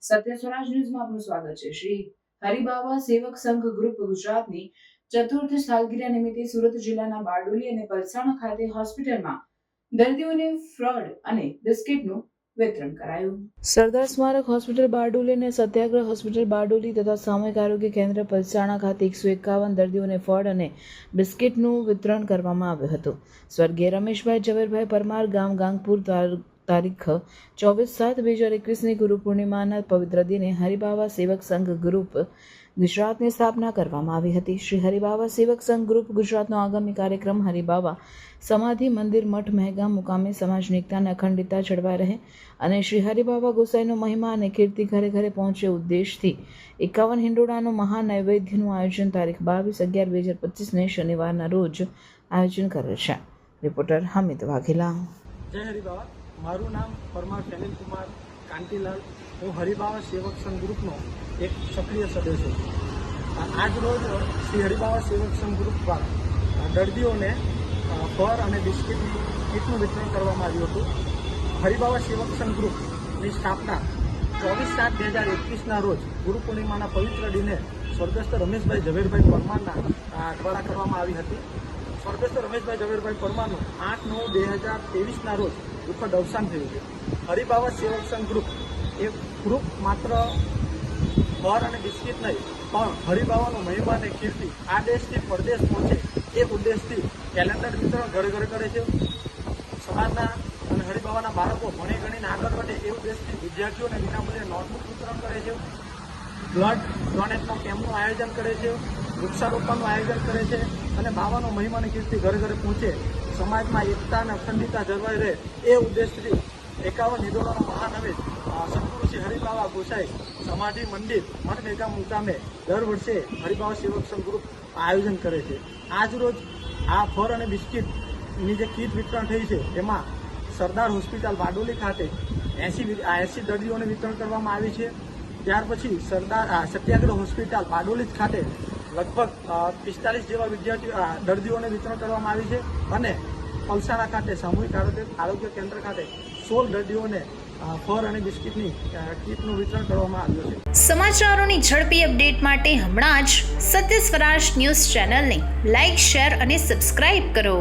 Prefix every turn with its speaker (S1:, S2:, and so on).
S1: સત્ય સ્વરાજ ન્યૂઝમાં આપનું સ્વાગત છે। શ્રી હરિબાવા સેવક સંઘ ગ્રુપ ગુજરાતની ચતુર્થ સાલગીરા નિમિત્તે સુરત જિલ્લાના બારડોલી અને પલસાણા ખાતે હોસ્પિટલમાં દર્દીઓને ફ્રૂટ અને બિસ્કિટનું વિતરણ કરાયું। સરદાર સ્મારક હોસ્પિટલ બારડોલી અને સત્યાગ્રહ હોસ્પિટલ બારડોલી તથા સામૂહિક આરોગ્ય કેન્દ્ર પલસાણા ખાતે 151 દર્દીઓને ફળ અને બિસ્કિટનું વિતરણ કરવામાં આવ્યું હતું। સ્વર્ગીય રમેશભાઈ ઝવેરભાઈ પરમાર ગામ ગાંગપુર તારીખ 24/7/2021ની ગુરુ પૂર્ણિમાના પવિત્ર દિને હરિબાવા સેવક સંઘ ગ્રુપ ગુજરાતની સ્થાપના કરવામાં આવી હતી। શ્રી હરિબાવા સેવક સંઘ ગ્રુપ ગુજરાતનો આગામી કાર્યક્રમ હરિબાવા સમાધિ મંદિર મઠ મહેગામ મુકામે સમાજની એકતા અને અખંડિતતા જળવાઈ રહે અને શ્રી હરિબાવા ગોસાઈનો મહિમા અને કીર્તિ ઘરે ઘરે પહોંચે ઉદ્દેશથી 51 હિંડોળાનું મહાનૈવેદ્યનું આયોજન તારીખ 22/11/2025ને શનિવારના રોજ આયોજન કરેલ છે। રિપોર્ટર હમિદ વાઘેલા।
S2: જય હરિબાવા। મારું નામ પરમાર ફેનિલ કુમાર કાંતિલાલ। હું હરિબાવા સેવક સંઘ ગ્રુપનો એક સક્રિય સદસ્ય છું। આજ રોજ શ્રી હરિબાવા સેવક સંઘ ગ્રુપ દ્વારા દર્દીઓને ફળ અને બિસ્કિટની કીટનું વિતરણ કરવામાં આવ્યું હતું। હરિબાવા સેવક સંઘ ગ્રુપની સ્થાપના 24/7/2021ના રોજ ગુરુ પૂર્ણિમાના પવિત્ર દિને સ્વર્ગસ્થ રમેશભાઈ ઝવેરભાઈ પરમારના દ્વારા કરવામાં આવી હતી। સ્વર્ગસ્થ રમેશભાઈ ઝવેરભાઈ પરમારનું 8/9/2023ના રોજ દુઃખદ અવસાન થયું છે। હરિબાવા સેવક સંઘ ગ્રુપ એ ગ્રુપ માત્ર ફળ અને બિસ્કિટ નહીં પણ હરિબાવાનો મહિમા અને કીર્તિ આ દેશથી પરદેશ પહોંચે એ ઉદ્દેશથી કેલેન્ડર વિતરણ ઘરે ઘરે કરે છે। સમાજના અને હરિબાવાના બાળકો ભણી ગણીને આગળ વધે એ ઉદ્દેશથી વિદ્યાર્થીઓને વિનામૂલ્યે નોટબુક વિતરણ કરે છે। બ્લડ ડોનેટનો કેમ્પનું આયોજન કરે છે। વૃક્ષારોપણનું આયોજન કરે છે અને બાવાનો મહિમા અને કીર્તિ ઘરે ઘરે પહોંચે સમાજમાં એકતા અને અખંડિતતા જળવાઈ રહે એ ઉદ્દેશથી 51 હિંડોળાનો મહાનૈવેદ્ય સદગુરુ શ્રી હરિબાવા ગોસાઈ સમાધિ મંદિર મઠ મેગામ મુકામે દર વર્ષે હરિબાવા સેવક સંઘ ગ્રુપ આયોજન કરે છે। આજ રોજ આ ફળ અને બિસ્કિટની જે કીટ વિતરણ થઈ છે એમાં સરદાર હોસ્પિટલ બારડોલી ખાતે 80 દર્દીઓને વિતરણ કરવામાં આવી છે। ત્યાર પછી સત્યાગ્રહ હોસ્પિટલ બારડોલી ખાતે લગભગ 45 જેવા દર્દીઓને વિતરણ કરવામાં આવી છે અને પલસાણા ખાતે સામૂહિક આરોગ્ય કેન્દ્ર ખાતે 16 દર્દીઓને ફળ અને બિસ્કિટની કીટનું વિતરણ કરવામાં આવ્યું છે।
S3: સમાચારોની ઝડપી અપડેટ માટે હમણાં જ સત્ય સ્વરાજ ન્યૂઝ ચેનલને લાઇક, શેર અને સબસ્ક્રાઇબ કરો।